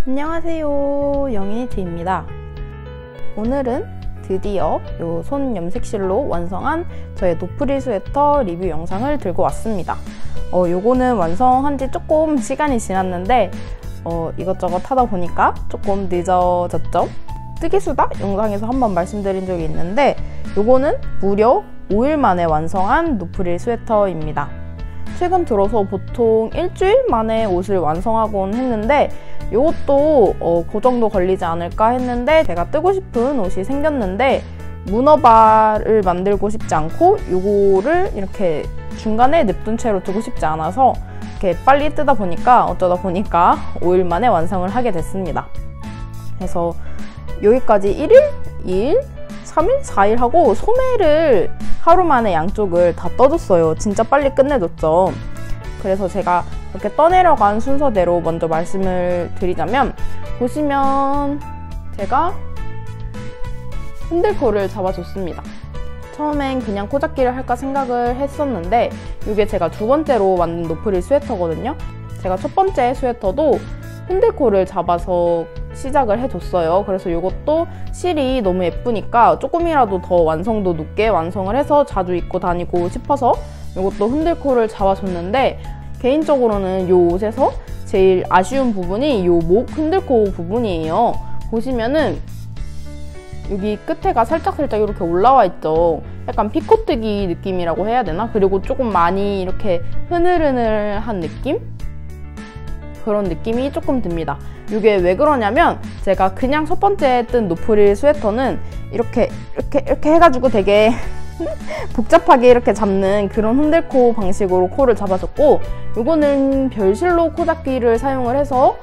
안녕하세요, 영희니트입니다. 오늘은 드디어 요 손 염색실로 완성한 저의 노프릴 스웨터 리뷰 영상을 들고 왔습니다. 요거는 완성한 지 조금 시간이 지났는데 이것저것 하다 보니까 조금 늦어졌죠? 뜨개수다 영상에서 한번 말씀드린 적이 있는데 요거는 무려 5일 만에 완성한 노프릴 스웨터입니다. 최근 들어서 보통 일주일 만에 옷을 완성하곤 했는데 이것도 그 정도 걸리지 않을까 했는데 제가 뜨고 싶은 옷이 생겼는데 문어발을 만들고 싶지 않고 이거를 이렇게 중간에 냅둔 채로 두고 싶지 않아서 이렇게 빨리 뜨다 보니까 어쩌다 보니까 5일 만에 완성을 하게 됐습니다. 그래서 여기까지 1일, 2일, 3일, 4일 하고 소매를 하루 만에 양쪽을 다 떠줬어요. 진짜 빨리 끝내줬죠. 그래서 제가 이렇게 떠내려간 순서대로 먼저 말씀을 드리자면 보시면 제가 핸들코를 잡아줬습니다. 처음엔 그냥 코잡기를 할까 생각을 했었는데 이게 제가 두 번째로 만든 노프릴 스웨터거든요. 제가 첫 번째 스웨터도 핸들코를 잡아서 시작을 해줬어요. 그래서 이것도 실이 너무 예쁘니까 조금이라도 더 완성도 높게 완성을 해서 자주 입고 다니고 싶어서 이것도 핸들코를 잡아줬는데 개인적으로는 이 옷에서 제일 아쉬운 부분이 이 목 핸들코 부분이에요. 보시면은 여기 끝에가 살짝 이렇게 올라와 있죠. 약간 피코뜨기 느낌이라고 해야 되나? 그리고 조금 많이 이렇게 흐늘흐늘한 느낌? 그런 느낌이 조금 듭니다. 이게 왜 그러냐면 제가 그냥 첫 번째 뜬 노프릴 스웨터는 이렇게 해가지고 되게 복잡하게 이렇게 잡는 그런 흔들코 방식으로 코를 잡아줬고 이거는 별실로 코잡기를 사용을 해서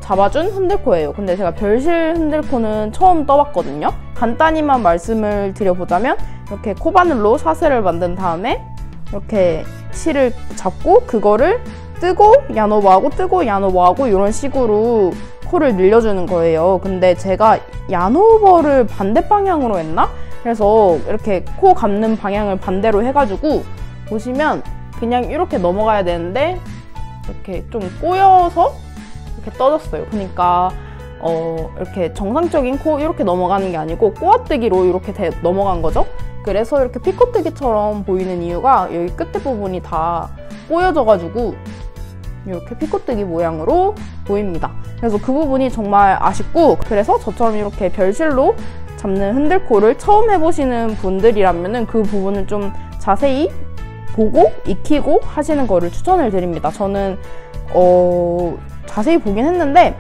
잡아준 흔들코예요. 근데 제가 별실 흔들코는 처음 떠봤거든요. 간단히만 말씀을 드려보자면 이렇게 코바늘로 사슬을 만든 다음에 이렇게 실을 잡고 그거를 뜨고 야노바하고 뜨고 야노바하고 이런 식으로 코를 늘려주는 거예요. 근데 제가 야노버를 반대 방향으로 했나? 그래서 이렇게 코 감는 방향을 반대로 해가지고 보시면 그냥 이렇게 넘어가야 되는데 이렇게 좀 꼬여서 이렇게 떠졌어요. 그러니까 이렇게 정상적인 코 이렇게 넘어가는 게 아니고 꼬아뜨기로 이렇게 넘어간 거죠. 그래서 이렇게 피코뜨기처럼 보이는 이유가 여기 끝에 부분이 다 꼬여져가지고 이렇게 피코뜨기 모양으로 보입니다. 그래서 그 부분이 정말 아쉽고 그래서 저처럼 이렇게 별실로 잡는 흔들코를 처음 해보시는 분들이라면 그 부분을 좀 자세히 보고 익히고 하시는 거를 추천을 드립니다. 저는 자세히 보긴 했는데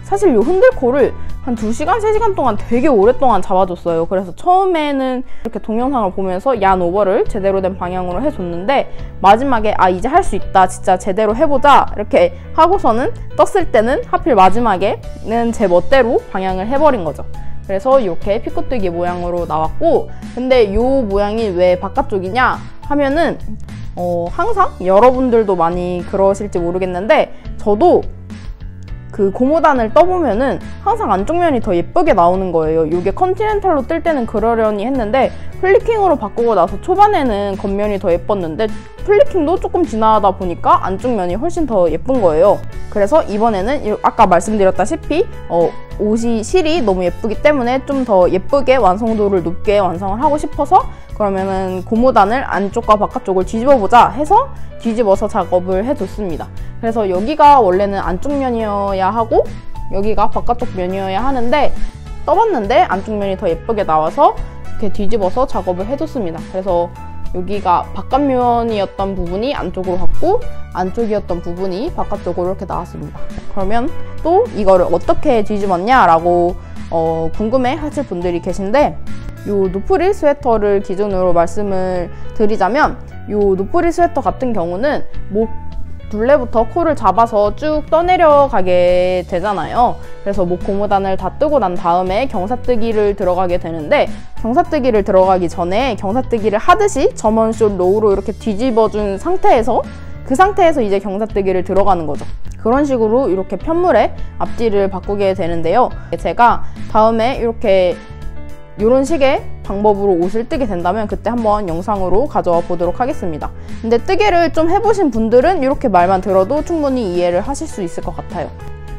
사실 이 흔들코를 한 2시간, 3시간 동안 되게 오랫동안 잡아줬어요. 그래서 처음에는 이렇게 동영상을 보면서 야노버를 제대로 된 방향으로 해줬는데 마지막에 이제 할 수 있다, 진짜 제대로 해보자 이렇게 하고서는 떴을 때는 하필 마지막에는 제 멋대로 방향을 해버린 거죠. 그래서 이렇게 피코뜨기 모양으로 나왔고 근데 이 모양이 왜 바깥쪽이냐 하면은 항상 여러분들도 많이 그러실지 모르겠는데 저도 그 고무단을 떠보면은 항상 안쪽 면이 더 예쁘게 나오는 거예요. 이게 컨티넨탈로 뜰 때는 그러려니 했는데 플리킹으로 바꾸고 나서 초반에는 겉면이 더 예뻤는데 플리킹도 조금 지나다 보니까 안쪽 면이 훨씬 더 예쁜 거예요. 그래서 이번에는 아까 말씀드렸다시피 옷이 실이 너무 예쁘기 때문에 좀 더 예쁘게 완성도를 높게 완성을 하고 싶어서 그러면은 고무단을 안쪽과 바깥쪽을 뒤집어보자 해서 뒤집어서 작업을 해줬습니다. 그래서 여기가 원래는 안쪽 면이어야 하고 여기가 바깥쪽 면이어야 하는데 떠봤는데 안쪽 면이 더 예쁘게 나와서 이렇게 뒤집어서 작업을 해줬습니다. 그래서 여기가 바깥면이었던 부분이 안쪽으로 갔고 안쪽이었던 부분이 바깥쪽으로 이렇게 나왔습니다. 그러면 또 이거를 어떻게 뒤집었냐라고 궁금해 하실 분들이 계신데 이 노프릴 스웨터를 기준으로 말씀을 드리자면 이 노프릴 스웨터 같은 경우는 목 둘레부터 코를 잡아서 쭉 떠내려가게 되잖아요. 그래서 목 고무단을 다 뜨고 난 다음에 경사뜨기를 들어가게 되는데 경사뜨기를 들어가기 전에 경사뜨기를 하듯이 점원숏 로우로 이렇게 뒤집어준 상태에서 그 상태에서 이제 경사뜨기를 들어가는 거죠. 그런 식으로 이렇게 편물의 앞뒤를 바꾸게 되는데요. 제가 다음에 이런 식의 방법으로 옷을 뜨게 된다면 그때 한번 영상으로 가져와 보도록 하겠습니다. 근데 뜨개를 좀 해보신 분들은 이렇게 말만 들어도 충분히 이해를 하실 수 있을 것 같아요.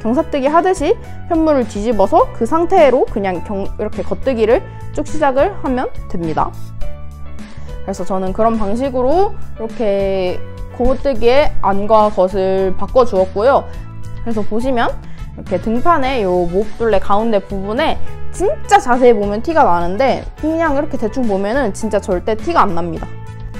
경사뜨기 하듯이 편물을 뒤집어서 그 상태로 그냥 이렇게 겉뜨기를 쭉 시작을 하면 됩니다. 그래서 저는 그런 방식으로 이렇게 고무뜨기의 안과 겉을 바꿔주었고요. 그래서 보시면 이렇게 등판의 요 목둘레 가운데 부분에 진짜 자세히 보면 티가 나는데 그냥 이렇게 대충 보면은 진짜 절대 티가 안 납니다.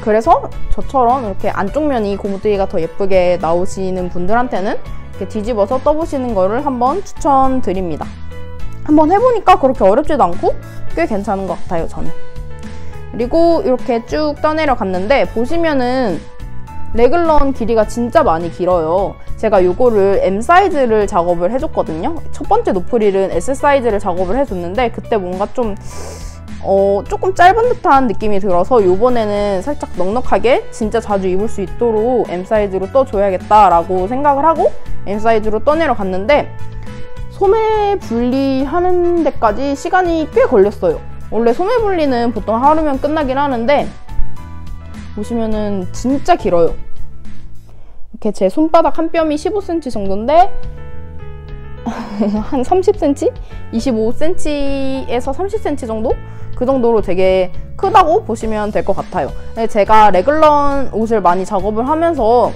그래서 저처럼 이렇게 안쪽 면이 고무뜨기가 더 예쁘게 나오시는 분들한테는 이렇게 뒤집어서 떠보시는 거를 한번 추천드립니다. 한번 해보니까 그렇게 어렵지도 않고 꽤 괜찮은 것 같아요, 저는. 그리고 이렇게 쭉 떠내려 갔는데 보시면은 레글런 길이가 진짜 많이 길어요. 제가 요거를 M 사이즈를 작업을 해줬거든요. 첫 번째 노프릴은 S 사이즈를 작업을 해줬는데 그때 뭔가 좀 조금 짧은 듯한 느낌이 들어서 요번에는 살짝 넉넉하게 진짜 자주 입을 수 있도록 M 사이즈로 떠줘야겠다라고 생각을 하고 M 사이즈로 떠내려 갔는데 소매 분리하는 데까지 시간이 꽤 걸렸어요. 원래 소매 분리는 보통 하루면 끝나긴 하는데 보시면은 진짜 길어요. 이렇게 제 손바닥 한 뼘이 15cm 정도인데 한 30cm? 25cm에서 30cm 정도? 그 정도로 되게 크다고 보시면 될 것 같아요. 제가 레글런 옷을 많이 작업을 하면서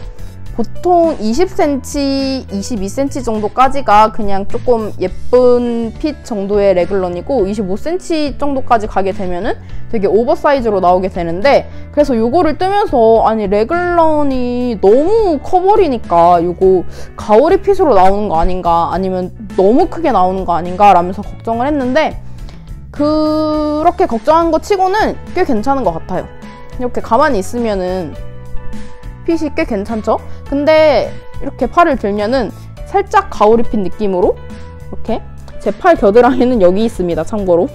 보통 20cm, 22cm 정도까지가 그냥 조금 예쁜 핏 정도의 레글런이고 25cm 정도까지 가게 되면은 되게 오버사이즈로 나오게 되는데 그래서 요거를 뜨면서 아니 레글런이 너무 커버리니까 요거 가오리 핏으로 나오는 거 아닌가 아니면 너무 크게 나오는 거 아닌가 라면서 걱정을 했는데 그렇게 걱정한 거 치고는 꽤 괜찮은 것 같아요. 이렇게 가만히 있으면은 핏이 꽤 괜찮죠? 근데 이렇게 팔을 들면은 살짝 가오리핏 느낌으로 이렇게 제 팔 겨드랑이는 여기 있습니다, 참고로.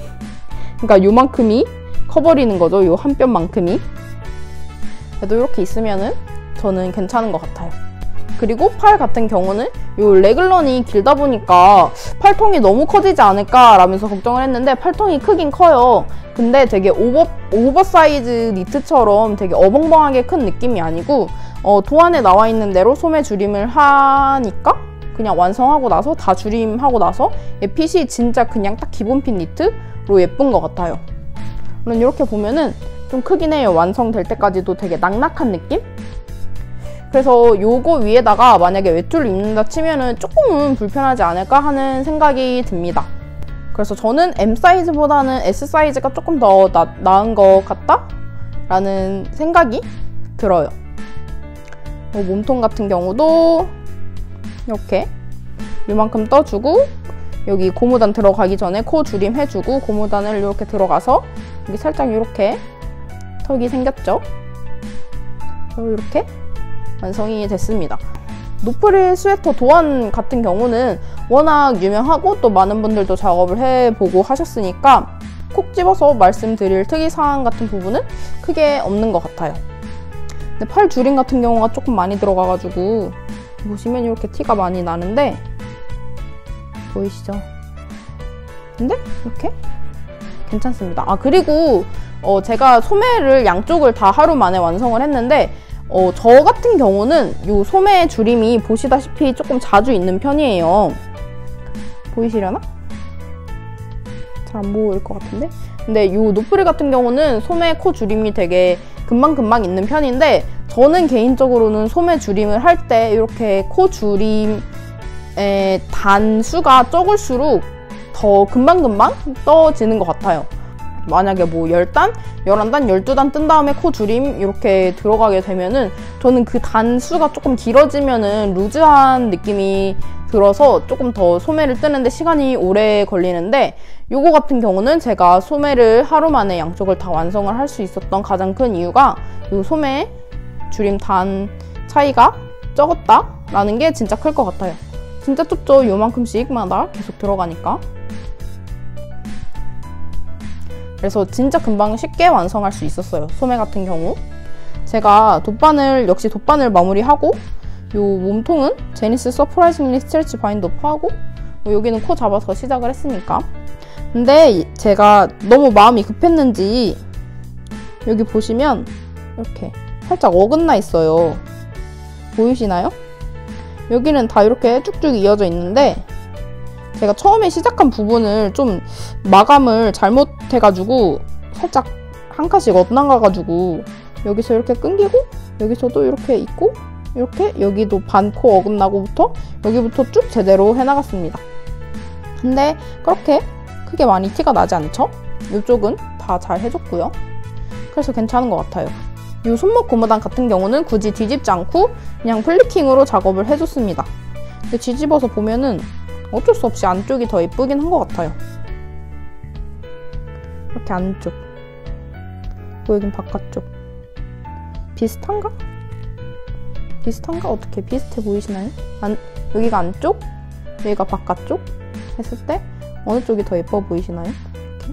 그러니까 요만큼이 커버리는 거죠, 요 한 뼘만큼이. 그래도 이렇게 있으면은 저는 괜찮은 것 같아요. 그리고 팔 같은 경우는 요 레글런이 길다 보니까 팔통이 너무 커지지 않을까 라면서 걱정을 했는데 팔통이 크긴 커요. 근데 되게 오버사이즈 니트처럼 되게 어벙벙하게 큰 느낌이 아니고 도안에 나와 있는 대로 소매 줄임을 하니까 그냥 완성하고 나서 다 줄임하고 나서 핏이 진짜 그냥 딱 기본 핏 니트로 예쁜 것 같아요. 물론 이렇게 보면은 좀 크긴 해요. 완성될 때까지도 되게 낙낙한 느낌? 그래서 요거 위에다가 만약에 외투를 입는다 치면은 조금은 불편하지 않을까 하는 생각이 듭니다. 그래서 저는 M 사이즈보다는 S 사이즈가 조금 더 나은 것 같다? 라는 생각이 들어요. 몸통 같은 경우도 이렇게 이만큼 떠주고 여기 고무단 들어가기 전에 코 줄임 해주고 고무단을 이렇게 들어가서 여기 살짝 이렇게 턱이 생겼죠? 이렇게 완성이 됐습니다. 노프릴 스웨터 도안 같은 경우는 워낙 유명하고 또 많은 분들도 작업을 해보고 하셨으니까 콕 집어서 말씀드릴 특이사항 같은 부분은 크게 없는 것 같아요. 근데 팔 줄임 같은 경우가 조금 많이 들어가가지고 보시면 이렇게 티가 많이 나는데 보이시죠? 근데 이렇게 괜찮습니다. 아 그리고 제가 소매를 양쪽을 다 하루 만에 완성을 했는데 저 같은 경우는 이 소매 줄임이 보시다시피 조금 자주 있는 편이에요. 보이시려나? 잘 안 보일 것 같은데? 근데 이 노프릴 같은 경우는 소매 코 줄임이 되게 금방금방 있는 편인데 저는 개인적으로는 소매 줄임을 할 때 이렇게 코 줄임의 단수가 적을수록 더 금방금방 떠지는 것 같아요. 만약에 뭐 10단, 11단, 12단 뜬 다음에 코 줄임 이렇게 들어가게 되면은 저는 그 단수가 조금 길어지면은 루즈한 느낌이 들어서 조금 더 소매를 뜨는데 시간이 오래 걸리는데 요거 같은 경우는 제가 소매를 하루 만에 양쪽을 다 완성을 할 수 있었던 가장 큰 이유가 요 소매 줄임 단 차이가 적었다라는 게 진짜 클 것 같아요. 진짜 좁죠? 요만큼씩마다 계속 들어가니까. 그래서 진짜 금방 쉽게 완성할 수 있었어요. 소매 같은 경우. 제가 역시 돗바늘 마무리하고 요 몸통은 제니스 서프라이징리 스트레치 바인드 오프하고 여기는 코 잡아서 시작을 했으니까. 근데 제가 너무 마음이 급했는지 여기 보시면 이렇게 살짝 어긋나 있어요. 보이시나요? 여기는 다 이렇게 쭉쭉 이어져 있는데 제가 처음에 시작한 부분을 좀 마감을 잘못해가지고 살짝 한 칸씩 엇나가가지고 여기서 이렇게 끊기고 여기서도 이렇게 있고 이렇게 여기도 반 코 어긋나고부터 여기부터 쭉 제대로 해나갔습니다. 근데 그렇게 크게 많이 티가 나지 않죠? 이쪽은 다 잘 해줬고요. 그래서 괜찮은 것 같아요. 이 손목 고무단 같은 경우는 굳이 뒤집지 않고 그냥 플리킹으로 작업을 해줬습니다. 근데 뒤집어서 보면은 어쩔 수 없이 안쪽이 더 예쁘긴 한 것 같아요. 이렇게 안쪽 그리고 여긴 바깥쪽 비슷한가? 비슷한가? 어떻게 비슷해 보이시나요? 여기가 안쪽, 여기가 바깥쪽 했을 때 어느 쪽이 더 예뻐 보이시나요? 이렇게.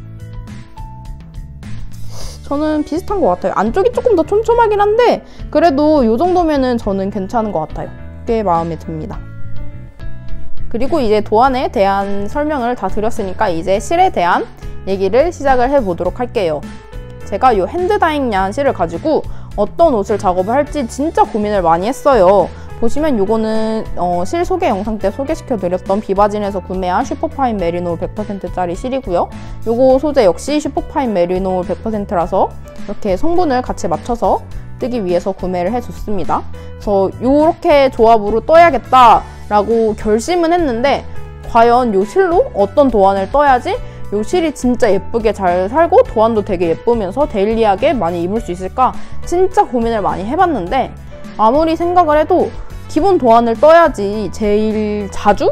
저는 비슷한 것 같아요. 안쪽이 조금 더 촘촘하긴 한데 그래도 이 정도면은 저는 괜찮은 것 같아요. 꽤 마음에 듭니다. 그리고 이제 도안에 대한 설명을 다 드렸으니까 이제 실에 대한 얘기를 시작을 해보도록 할게요. 제가 이 핸드다잉 실을 가지고 어떤 옷을 작업을 할지 진짜 고민을 많이 했어요. 보시면 요거는 실 소개 영상 때 소개시켜드렸던 비바진에서 구매한 슈퍼파인 메리노 100%짜리 실이고요. 요거 소재 역시 슈퍼파인 메리노 100%라서 이렇게 성분을 같이 맞춰서 뜨기 위해서 구매를 해줬습니다. 그래서 요렇게 조합으로 떠야겠다라고 결심은 했는데 과연 요 실로 어떤 도안을 떠야지 요 실이 진짜 예쁘게 잘 살고 도안도 되게 예쁘면서 데일리하게 많이 입을 수 있을까 진짜 고민을 많이 해봤는데 아무리 생각을 해도 기본 도안을 떠야지 제일 자주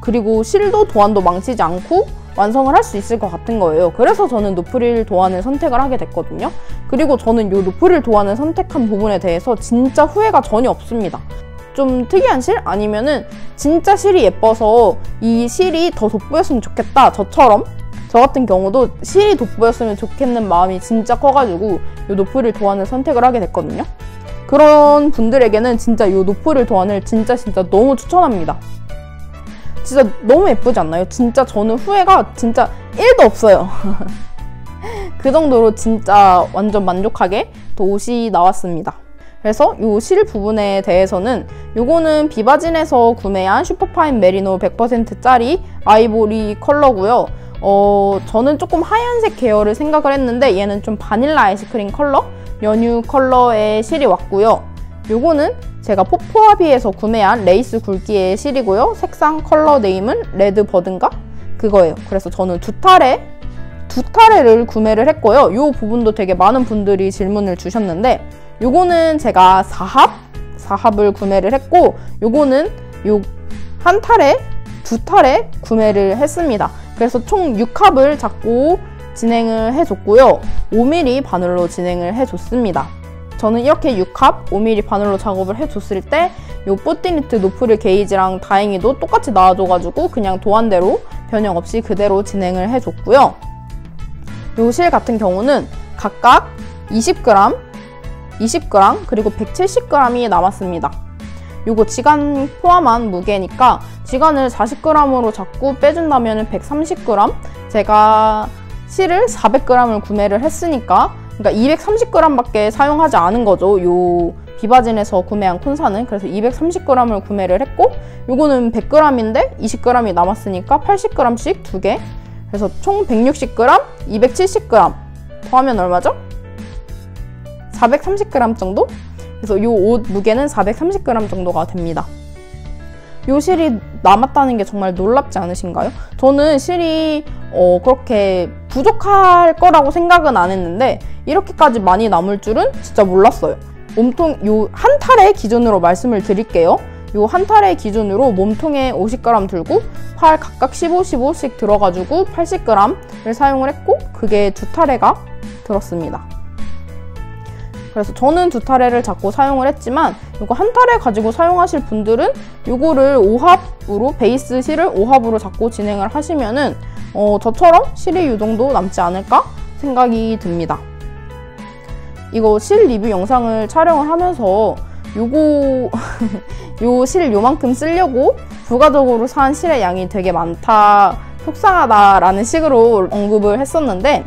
그리고 실도 도안도 망치지 않고 완성을 할 수 있을 것 같은 거예요. 그래서 저는 노프릴 도안을 선택을 하게 됐거든요. 그리고 저는 이 노프릴 도안을 선택한 부분에 대해서 진짜 후회가 전혀 없습니다. 좀 특이한 실? 아니면은 진짜 실이 예뻐서 이 실이 더 돋보였으면 좋겠다. 저처럼 저 같은 경우도 실이 돋보였으면 좋겠는 마음이 진짜 커가지고 이 노프릴 도안을 선택을 하게 됐거든요. 그런 분들에게는 진짜 이 노프릴 도안을 진짜 너무 추천합니다. 진짜 너무 예쁘지 않나요? 진짜 저는 후회가 진짜 1도 없어요. 그 정도로 진짜 완전 만족하게 또 옷이 나왔습니다. 그래서 이 실 부분에 대해서는 요거는 비바진에서 구매한 슈퍼파인 메리노 100%짜리 아이보리 컬러고요. 저는 조금 하얀색 계열을 생각을 했는데 얘는 좀 바닐라 아이스크림 컬러? 연유 컬러의 실이 왔고요. 요거는 제가 포포아비에서 구매한 레이스 굵기의 실이고요. 색상 컬러 네임은 레드 버든가? 그거예요. 그래서 저는 두 타래를 구매를 했고요. 이 부분도 되게 많은 분들이 질문을 주셨는데 요거는 제가 4합을 구매를 했고 요거는 요 한 타래, 두 타래 구매를 했습니다. 그래서 총 6합을 잡고 진행을 해줬고요. 5mm 바늘로 진행을 해줬습니다. 저는 이렇게 6합 5mm 바늘로 작업을 해줬을 때 요 뽀띠니트 노프릴 게이지랑 다행히도 똑같이 나와줘가지고 그냥 도안대로 변형 없이 그대로 진행을 해줬고요. 요 실 같은 경우는 각각 20g, 20g, 그리고 170g이 남았습니다. 요거 지간 포함한 무게니까 지간을 40g으로 잡고 빼준다면 130g, 제가 실을 400g을 구매를 했으니까 그러니까 230g밖에 사용하지 않은 거죠. 요 비바진에서 구매한 콘사는. 그래서 230g을 구매를 했고 요거는 100g인데 20g이 남았으니까 80g씩 2개. 그래서 총 160g, 270g 더하면 얼마죠? 430g 정도? 그래서 이 옷 무게는 430g 정도가 됩니다. 이 실이 남았다는 게 정말 놀랍지 않으신가요? 저는 실이 그렇게 부족할 거라고 생각은 안 했는데 이렇게까지 많이 남을 줄은 진짜 몰랐어요. 몸통 요 한 탈의 기준으로 말씀을 드릴게요. 요 한 탈의 기준으로 몸통에 50g 들고 팔 각각 15, 15씩 들어가지고 80g을 사용을 했고 그게 두 타래가 들었습니다. 그래서 저는 두 타래를 잡고 사용을 했지만 이거 한 타래 가지고 사용하실 분들은 이거를 5합으로 베이스 실을 5합으로 잡고 진행을 하시면은 저처럼 실이 이 정도 남지 않을까 생각이 듭니다. 이거 실 리뷰 영상을 촬영을 하면서 요거 요 실 요만큼 쓰려고 부가적으로 산 실의 양이 되게 많다, 속상하다라는 식으로 언급을 했었는데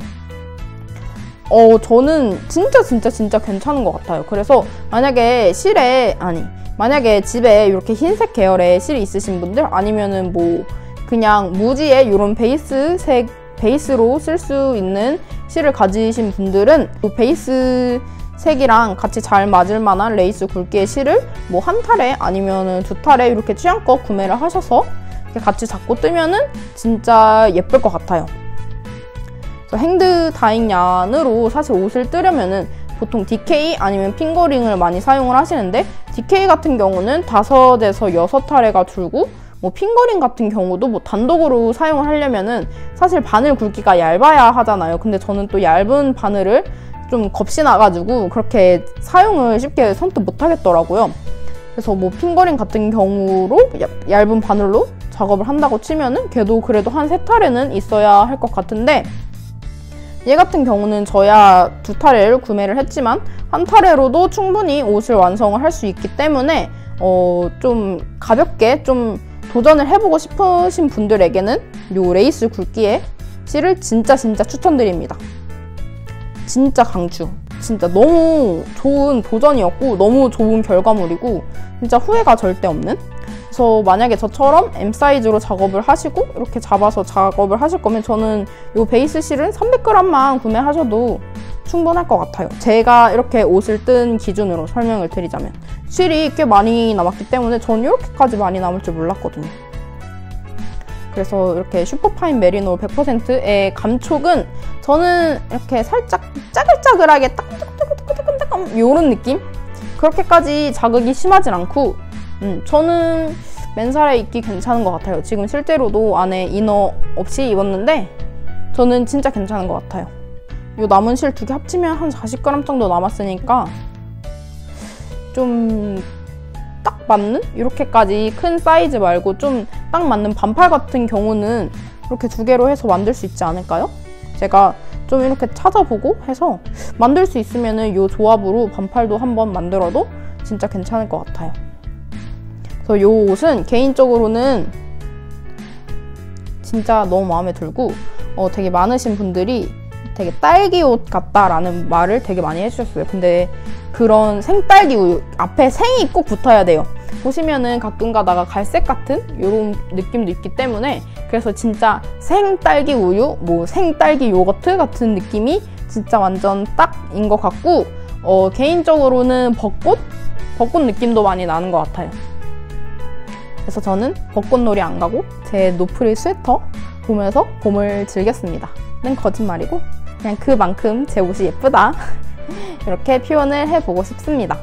저는 진짜 괜찮은 것 같아요. 그래서 만약에 만약에 집에 이렇게 흰색 계열의 실이 있으신 분들, 아니면은 뭐 그냥 무지에 이런 베이스로 쓸 수 있는 실을 가지신 분들은 그 베이스 색이랑 같이 잘 맞을 만한 레이스 굵기의 실을 뭐 한 탈에 아니면은 두 탈에 이렇게 취향껏 구매를 하셔서 이렇게 같이 잡고 뜨면은 진짜 예쁠 것 같아요. 행드 다잉얀으로 사실 옷을 뜨려면은 보통 DK 아니면 핑거링을 많이 사용을 하시는데, DK 같은 경우는 5에서 6타래가 줄고, 뭐 핑거링 같은 경우도 뭐 단독으로 사용을 하려면은 사실 바늘 굵기가 얇아야 하잖아요. 근데 저는 또 얇은 바늘을 좀 겁이 나가지고 그렇게 사용을 쉽게 선뜻 못 하겠더라고요. 그래서 뭐 핑거링 같은 경우로 얇은 바늘로 작업을 한다고 치면은 걔도 그래도 한 3타래는 있어야 할 것 같은데, 얘 같은 경우는 저야 2타래를 구매를 했지만 한 타래로도 충분히 옷을 완성을 할 수 있기 때문에 좀 가볍게 좀 도전을 해보고 싶으신 분들에게는 요 레이스 굵기의 실을 진짜 추천드립니다. 진짜 강추. 진짜 너무 좋은 도전이었고 너무 좋은 결과물이고 진짜 후회가 절대 없는. 그래서 만약에 저처럼 M 사이즈로 작업을 하시고 이렇게 잡아서 작업을 하실 거면 저는 이 베이스 실은 300g만 구매하셔도 충분할 것 같아요. 제가 이렇게 옷을 뜬 기준으로 설명을 드리자면 실이 꽤 많이 남았기 때문에 전 이렇게까지 많이 남을 줄 몰랐거든요. 그래서 이렇게 슈퍼파인 메리노 100%의 감촉은 저는 이렇게 살짝 짜글짜글하게 따끈따끈따끈따끈 이런 느낌? 그렇게까지 자극이 심하진 않고 저는 맨살에 입기 괜찮은 것 같아요. 지금 실제로도 안에 이너 없이 입었는데 저는 진짜 괜찮은 것 같아요. 이 남은 실 2개 합치면 한 40g 정도 남았으니까 좀 딱 맞는? 이렇게까지 큰 사이즈 말고 좀 딱 맞는 반팔 같은 경우는 이렇게 2개로 해서 만들 수 있지 않을까요? 제가 좀 이렇게 찾아보고 해서 만들 수 있으면 이 조합으로 반팔도 한번 만들어도 진짜 괜찮을 것 같아요. 그래서 이 옷은 개인적으로는 진짜 너무 마음에 들고 되게 많으신 분들이 되게 딸기 옷 같다라는 말을 되게 많이 해주셨어요. 근데 그런 생딸기 우유, 앞에 생이 꼭 붙어야 돼요. 보시면은 가끔 가다가 갈색 같은 이런 느낌도 있기 때문에 그래서 진짜 생딸기 우유, 뭐 생딸기 요거트 같은 느낌이 진짜 완전 딱인 것 같고 개인적으로는 벚꽃 느낌도 많이 나는 것 같아요. 그래서 저는 벚꽃놀이 안 가고 제 노프릴 스웨터 보면서 봄을 즐겼습니다. 는 거짓말이고 그냥 그만큼 제 옷이 예쁘다 이렇게 표현을 해보고 싶습니다.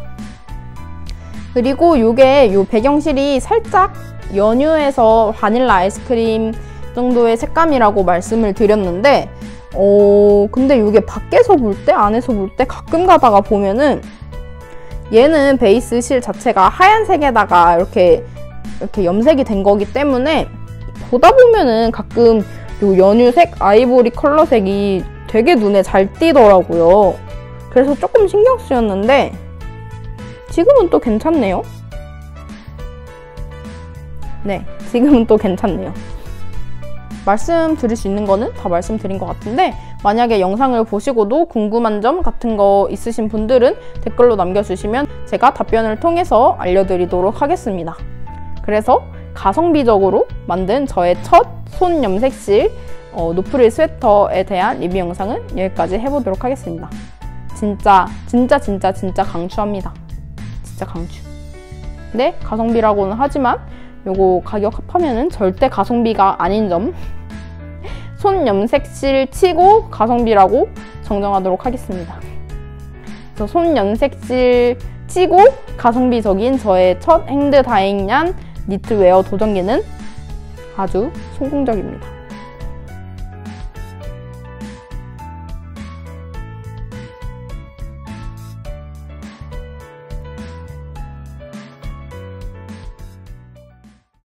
그리고 요게 요 배경실이 살짝 연유해서 바닐라 아이스크림 정도의 색감이라고 말씀을 드렸는데 근데 요게 밖에서 볼 때 안에서 볼 때 가끔 가다가 보면은 얘는 베이스 실 자체가 하얀색에다가 이렇게 염색이 된 거기 때문에 보다 보면은 가끔 요 연유색 아이보리 컬러색이 되게 눈에 잘 띄더라고요. 그래서 조금 신경 쓰였는데 지금은 또 괜찮네요. 네, 지금은 또 괜찮네요. 말씀드릴 수 있는 거는 다 말씀드린 것 같은데 만약에 영상을 보시고도 궁금한 점 같은 거 있으신 분들은 댓글로 남겨주시면 제가 답변을 통해서 알려드리도록 하겠습니다. 그래서 가성비적으로 만든 저의 첫 손 염색실 노프릴 스웨터에 대한 리뷰 영상은 여기까지 해보도록 하겠습니다. 진짜 강추합니다. 진짜 강추. 근데 가성비라고는 하지만 요거 가격 합하면은 절대 가성비가 아닌 점 손 염색실 치고 가성비라고 정정하도록 하겠습니다. 그래서 손 염색실 치고 가성비적인 저의 첫 행드 다잉얀 니트웨어 도전기는 아주 성공적입니다.